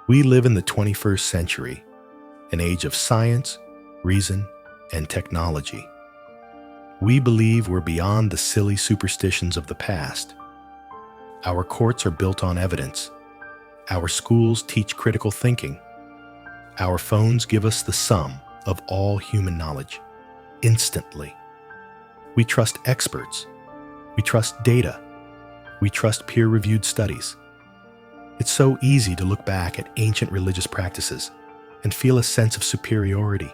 We live in the 21st century, an age of science, reason, and technology. We believe we're beyond the silly superstitions of the past. Our courts are built on evidence. Our schools teach critical thinking. Our phones give us the sum of all human knowledge, instantly. We trust experts. We trust data. We trust peer-reviewed studies. It's so easy to look back at ancient religious practices and feel a sense of superiority.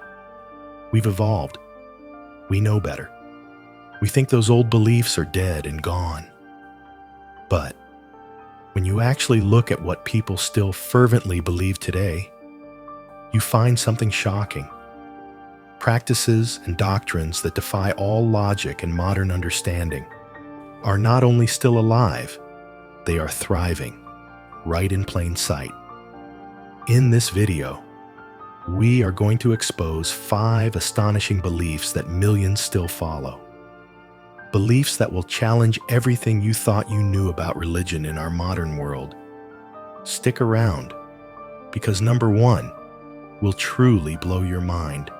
We've evolved. We know better. We think those old beliefs are dead and gone. But when you actually look at what people still fervently believe today, you find something shocking. Practices and doctrines that defy all logic and modern understanding are not only still alive, they are thriving, right in plain sight. In this video, we are going to expose 5 astonishing beliefs that millions still follow. Beliefs that will challenge everything you thought you knew about religion in our modern world. Stick around, because number 1 will truly blow your mind.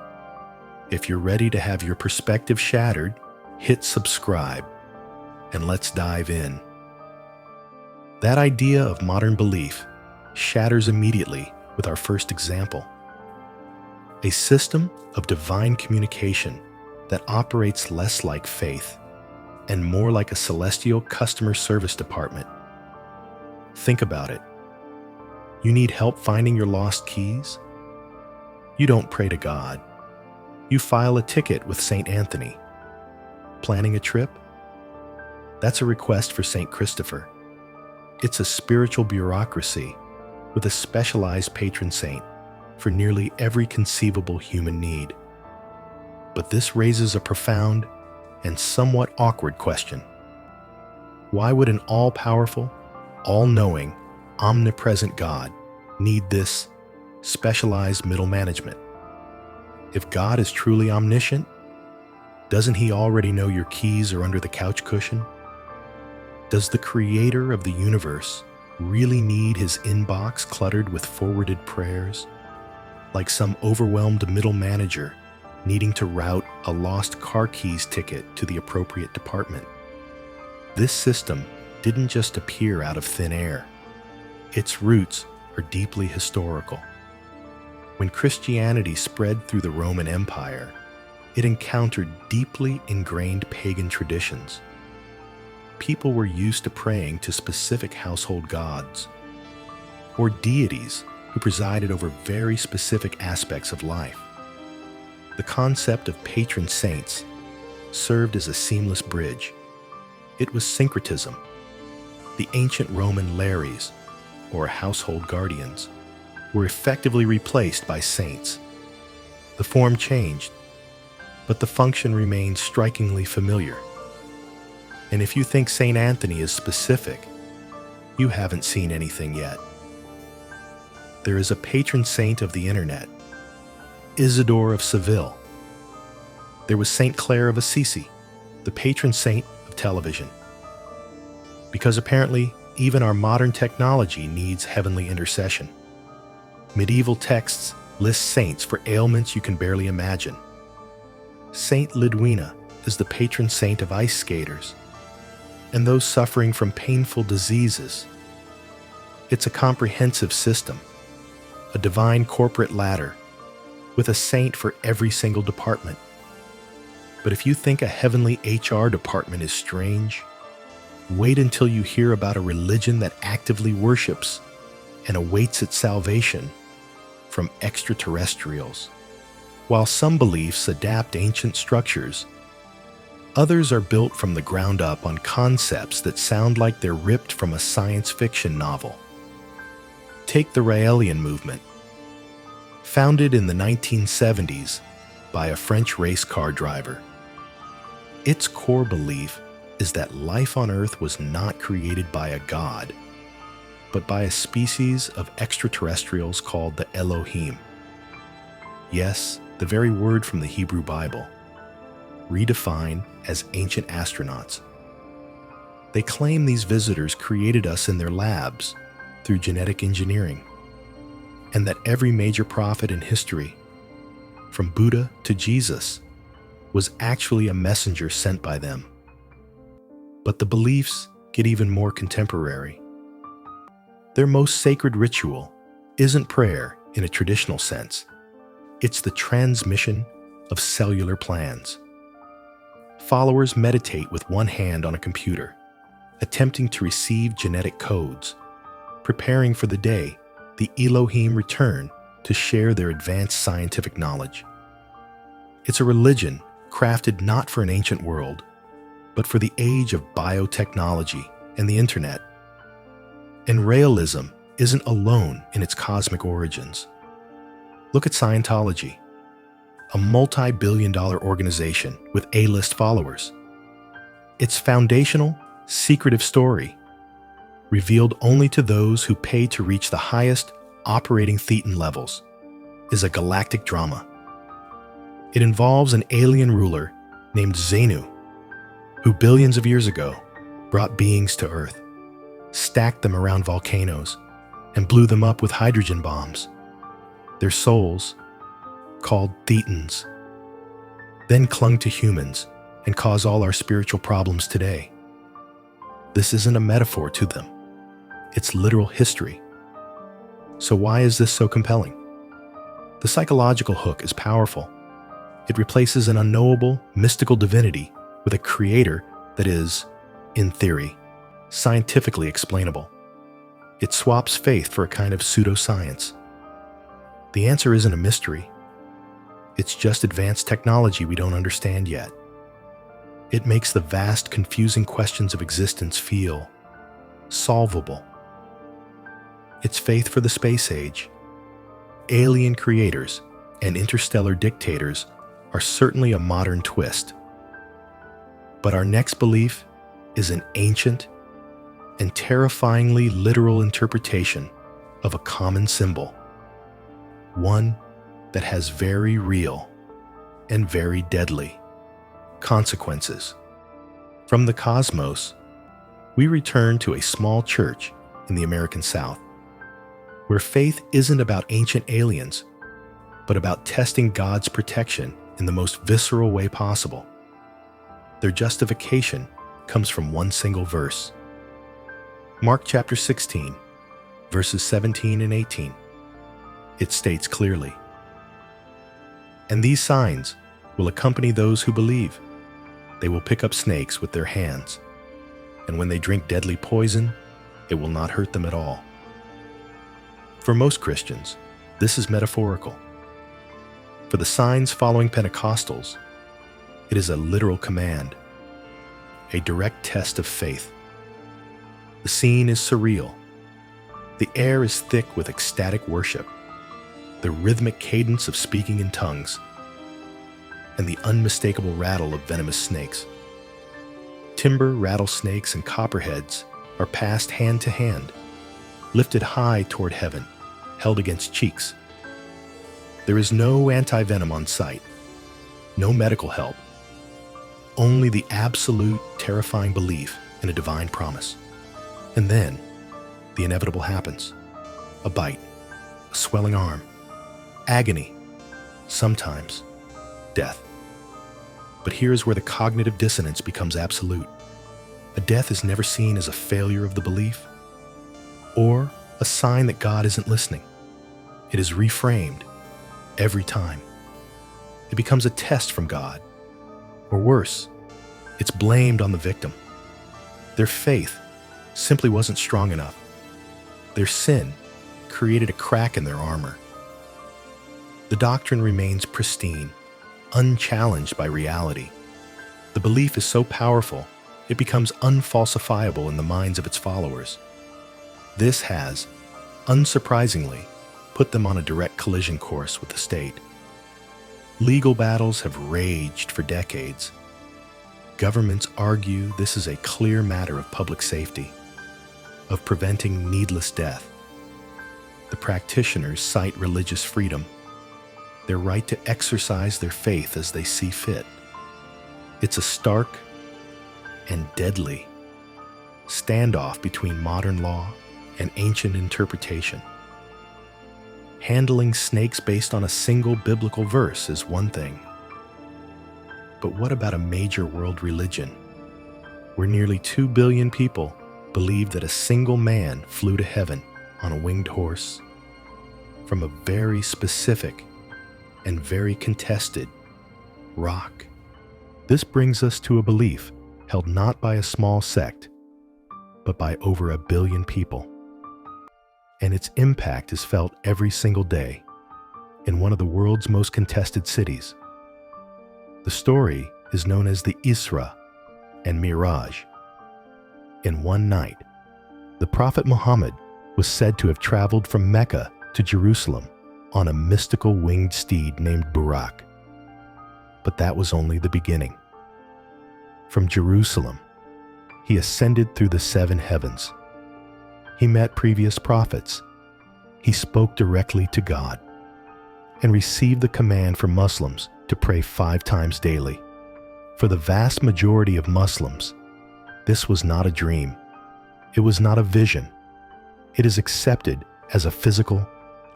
If you're ready to have your perspective shattered, hit subscribe, and let's dive in. That idea of modern belief shatters immediately with our first example. A system of divine communication that operates less like faith and more like a celestial customer service department. Think about it. You need help finding your lost keys? You don't pray to God. You file a ticket with St. Anthony. Planning a trip? That's a request for St. Christopher. It's a spiritual bureaucracy with a specialized patron saint for nearly every conceivable human need. But this raises a profound and somewhat awkward question. Why would an all-powerful, all-knowing, omnipresent God need this specialized middle management? If God is truly omniscient, doesn't He already know your keys are under the couch cushion? Does the creator of the universe really need his inbox cluttered with forwarded prayers, like some overwhelmed middle manager needing to route a lost car keys ticket to the appropriate department? This system didn't just appear out of thin air. Its roots are deeply historical. When Christianity spread through the Roman Empire, it encountered deeply ingrained pagan traditions. People were used to praying to specific household gods, or deities who presided over very specific aspects of life. The concept of patron saints served as a seamless bridge. It was syncretism. The ancient Roman lares, or household guardians, were effectively replaced by saints. The form changed, but the function remained strikingly familiar. And if you think St. Anthony is specific, you haven't seen anything yet. There is a patron saint of the internet, Isidore of Seville. There was St. Clare of Assisi, the patron saint of television. Because apparently, even our modern technology needs heavenly intercession. Medieval texts list saints for ailments you can barely imagine. Saint Lidwina is the patron saint of ice skaters and those suffering from painful diseases. It's a comprehensive system, a divine corporate ladder, with a saint for every single department. But if you think a heavenly HR department is strange, wait until you hear about a religion that actively worships and awaits its salvation from extraterrestrials. While some beliefs adapt ancient structures, others are built from the ground up on concepts that sound like they're ripped from a science fiction novel. Take the Raëlism movement. Founded in the 1970s by a French race car driver. Its core belief is that life on Earth was not created by a god, but by a species of extraterrestrials called the Elohim. Yes, the very word from the Hebrew Bible, redefined as ancient astronauts. They claim these visitors created us in their labs through genetic engineering, and that every major prophet in history, from Buddha to Jesus, was actually a messenger sent by them. But the beliefs get even more contemporary. Their most sacred ritual isn't prayer in a traditional sense. It's the transmission of cellular plans. Followers meditate with one hand on a computer, attempting to receive genetic codes, preparing for the day the Elohim return to share their advanced scientific knowledge. It's a religion crafted not for an ancient world, but for the age of biotechnology and the internet. And Raëlism isn't alone in its cosmic origins. Look at Scientology, a multi-billion-dollar organization with A-list followers. Its foundational, secretive story, revealed only to those who pay to reach the highest operating thetan levels, is a galactic drama. It involves an alien ruler named Xenu, who billions of years ago brought beings to Earth, stacked them around volcanoes, and blew them up with hydrogen bombs. Their souls, called thetans, then clung to humans and cause all our spiritual problems today. This isn't a metaphor to them. It's literal history. So why is this so compelling? The psychological hook is powerful. It replaces an unknowable, mystical divinity with a creator that is, in theory, scientifically explainable. It swaps faith for a kind of pseudoscience. The answer isn't a mystery. It's just advanced technology we don't understand yet. It makes the vast, confusing questions of existence feel solvable. It's faith for the space age. Alien creators and interstellar dictators are certainly a modern twist. But our next belief is an ancient and terrifyingly literal interpretation of a common symbol, one that has very real and very deadly consequences. From the cosmos, we return to a small church in the American South, where faith isn't about ancient aliens, but about testing God's protection in the most visceral way possible. Their justification comes from one single verse. Mark chapter 16, verses 17 and 18. It states clearly, "And these signs will accompany those who believe. They will pick up snakes with their hands, and when they drink deadly poison, it will not hurt them at all." For most Christians, this is metaphorical. For the signs following Pentecostals, it is a literal command, a direct test of faith. The scene is surreal. The air is thick with ecstatic worship, the rhythmic cadence of speaking in tongues, and the unmistakable rattle of venomous snakes. Timber rattlesnakes and copperheads are passed hand to hand, lifted high toward heaven, held against cheeks. There is no anti-venom on site, no medical help, only the absolute terrifying belief in a divine promise. And then, the inevitable happens. A bite, a swelling arm, agony, sometimes death. But here's where the cognitive dissonance becomes absolute. A death is never seen as a failure of the belief or a sign that God isn't listening. It is reframed every time. It becomes a test from God. Or worse, it's blamed on the victim. Their faith simply wasn't strong enough. Their sin created a crack in their armor. The doctrine remains pristine, unchallenged by reality. The belief is so powerful, it becomes unfalsifiable in the minds of its followers. This has, unsurprisingly, put them on a direct collision course with the state. Legal battles have raged for decades. Governments argue this is a clear matter of public safety, of preventing needless death. The practitioners cite religious freedom, their right to exercise their faith as they see fit. It's a stark and deadly standoff between modern law and ancient interpretation. Handling snakes based on a single biblical verse is one thing. But what about a major world religion, where nearly 2 billion people believe that a single man flew to heaven on a winged horse from a very specific and very contested rock? This brings us to a belief held not by a small sect, but by over 1 billion people. And its impact is felt every single day in one of the world's most contested cities. The story is known as the Isra and Mi'raj. In one night, the Prophet Muhammad was said to have traveled from Mecca to Jerusalem on a mystical winged steed named Burak. But that was only the beginning. From Jerusalem, he ascended through the 7 heavens. He met previous prophets. He spoke directly to God and received the command for Muslims to pray 5 times daily. For the vast majority of Muslims, this was not a dream. It was not a vision. It is accepted as a physical,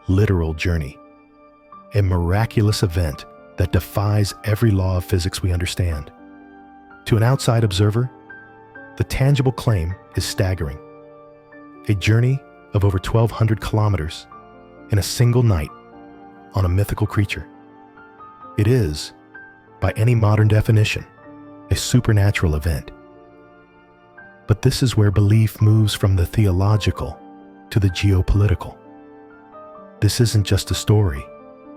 literal journey, a miraculous event that defies every law of physics we understand. To an outside observer, the tangible claim is staggering. A journey of over 1,200 kilometers in a single night on a mythical creature. It is, by any modern definition, a supernatural event. But this is where belief moves from the theological to the geopolitical. This isn't just a story.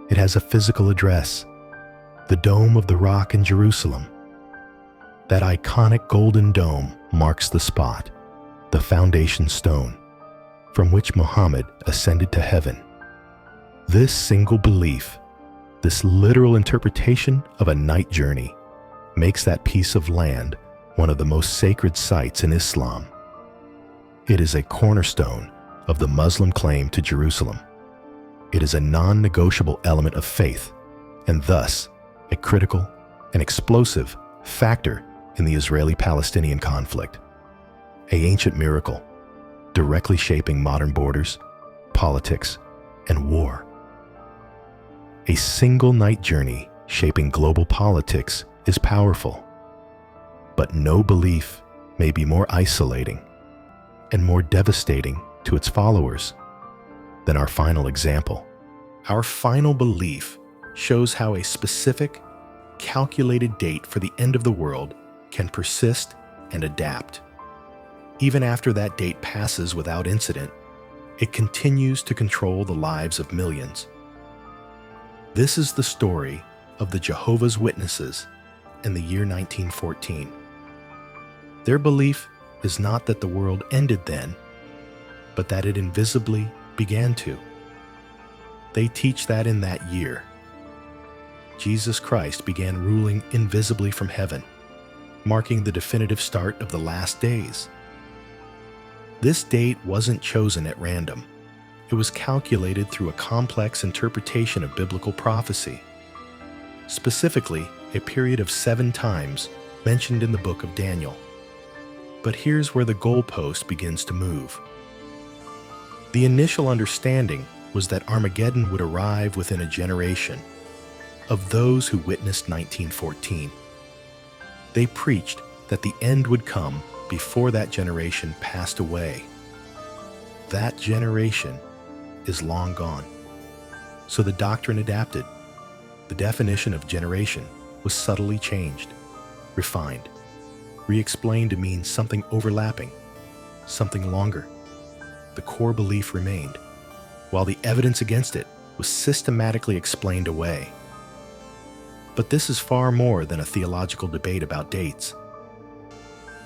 It has a physical address. The Dome of the Rock in Jerusalem. That iconic golden dome marks the spot, the foundation stone, from which Muhammad ascended to heaven. This single belief, this literal interpretation of a night journey, makes that piece of land one of the most sacred sites in Islam. It is a cornerstone of the Muslim claim to Jerusalem. It is a non-negotiable element of faith, and thus a critical and explosive factor in the Israeli-Palestinian conflict. An ancient miracle, directly shaping modern borders, politics, and war. A single night journey shaping global politics is powerful, but no belief may be more isolating and more devastating to its followers than our final example. Our final belief shows how a specific, calculated date for the end of the world can persist and adapt. Even after that date passes without incident, it continues to control the lives of millions. This is the story of the Jehovah's Witnesses in the year 1914. Their belief is not that the world ended then, but that it invisibly began to. They teach that in that year, Jesus Christ began ruling invisibly from heaven, marking the definitive start of the last days. This date wasn't chosen at random. It was calculated through a complex interpretation of biblical prophecy, specifically a period of 7 times mentioned in the book of Daniel. But here's where the goalpost begins to move. The initial understanding was that Armageddon would arrive within a generation of those who witnessed 1914. They preached that the end would come before that generation passed away. That generation is long gone. So the doctrine adapted. The definition of generation was subtly changed, refined, re-explained to mean something overlapping, something longer. The core belief remained, while the evidence against it was systematically explained away. But this is far more than a theological debate about dates.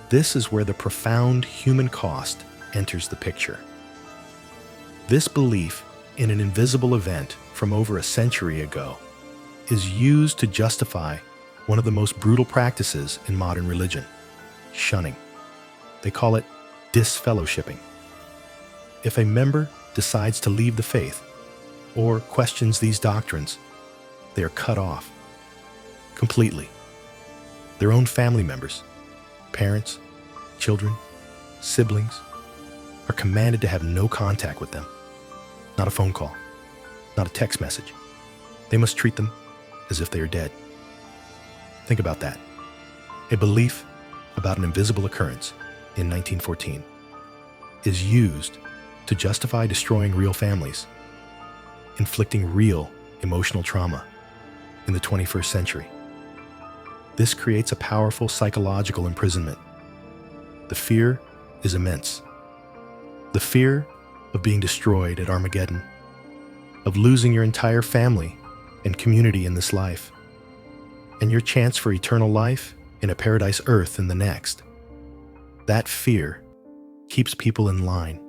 This is where the profound human cost enters the picture. This belief in an invisible event from over a century ago is used to justify one of the most brutal practices in modern religion, shunning. They call it disfellowshipping. If a member decides to leave the faith or questions these doctrines, they are cut off completely. Their own family members, parents, children, siblings, are commanded to have no contact with them. Not a phone call, not a text message. They must treat them as if they are dead. Think about that. A belief about an invisible occurrence in 1914 is used to justify destroying real families, inflicting real emotional trauma in the 21st century. This creates a powerful psychological imprisonment. The fear is immense. The fear of being destroyed at Armageddon, of losing your entire family and community in this life, and your chance for eternal life in a paradise earth in the next. That fear keeps people in line.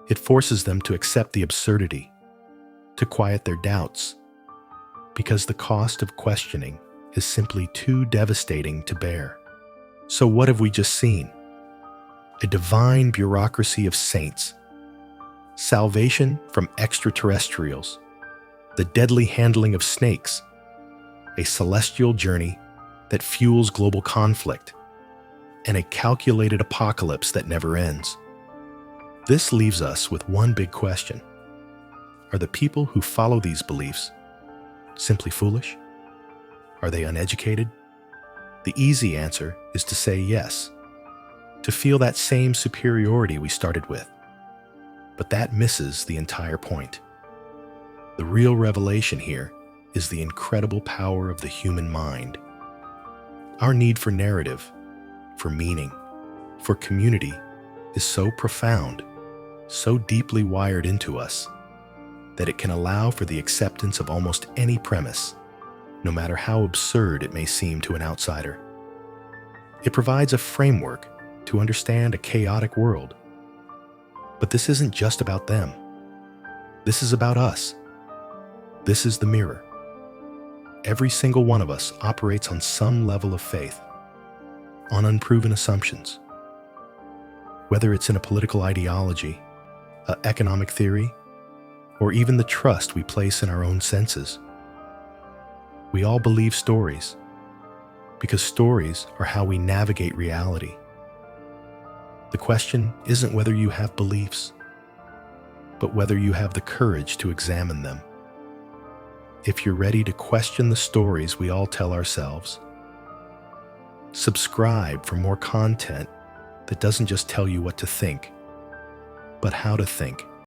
It forces them to accept the absurdity, to quiet their doubts, because the cost of questioning is simply too devastating to bear. So what have we just seen? A divine bureaucracy of saints, salvation from extraterrestrials, the deadly handling of snakes, a celestial journey that fuels global conflict, and a calculated apocalypse that never ends. This leaves us with one big question. Are the people who follow these beliefs simply foolish? Are they uneducated? The easy answer is to say yes, to feel that same superiority we started with. But that misses the entire point. The real revelation here is the incredible power of the human mind. Our need for narrative, for meaning, for community is so profound, so deeply wired into us, that it can allow for the acceptance of almost any premise, no matter how absurd it may seem to an outsider. It provides a framework to understand a chaotic world. But this isn't just about them. This is about us. This is the mirror. Every single one of us operates on some level of faith, on unproven assumptions. Whether it's in a political ideology, an economic theory, or even the trust we place in our own senses. We all believe stories, because stories are how we navigate reality. The question isn't whether you have beliefs, but whether you have the courage to examine them. If you're ready to question the stories we all tell ourselves, subscribe for more content that doesn't just tell you what to think, but how to think.